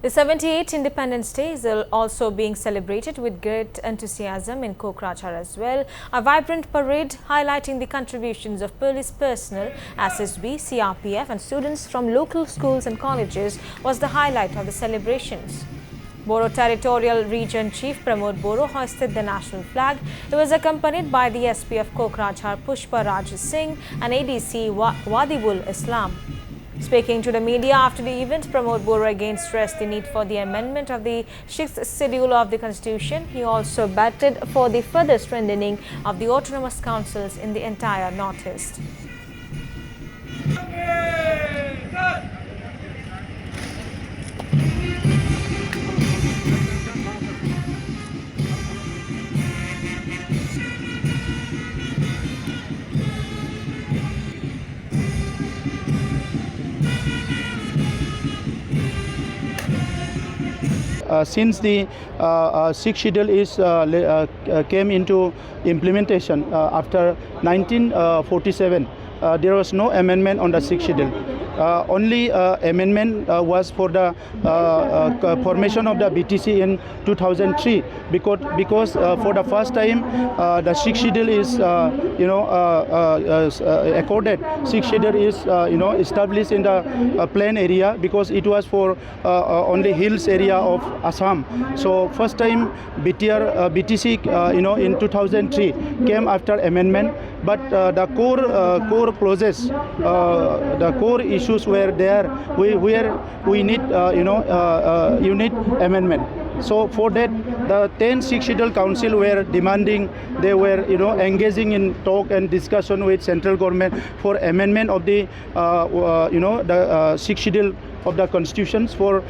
The 78th Independence Day is also being celebrated with great enthusiasm in Kokrajhar as well. A vibrant parade highlighting the contributions of police personnel, SSB, CRPF and students from local schools and colleges was the highlight of the celebrations. Boro Territorial Region Chief Pramod Boro hoisted the national flag. He was accompanied by the SP of Kokrajhar Pushpa Raj Singh and ADC Wadibul Islam. Speaking to the media after the event, Pramod Boro again stressed the need for the amendment of the 6th schedule of the Constitution. He also battled for the further strengthening of the autonomous councils in the entire Northeast. Since the 6th schedule is came into implementation after 1947, there was no amendment on the 6th schedule. Only amendment was for the formation of the BTC in 2003 because for the first time the 6th schedule is accorded. 6th schedule is established in the plain area because it was for only hills area of Assam. So first time BTC in 2003 came after amendment, but the core clauses, the core issues were there where we need unit amendment. So for that, the 10th 6th schedule council were demanding, they were engaging in talk and discussion with central government for amendment of the the 6th schedule of the constitutions for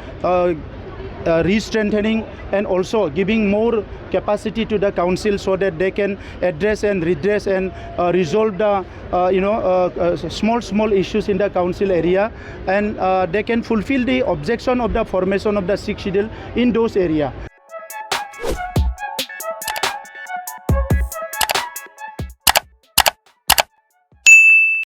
re-strengthening and also giving more capacity to the council so that they can address and redress and resolve the small issues in the council area, and they can fulfill the objection of the formation of the 6th schedule in those areas.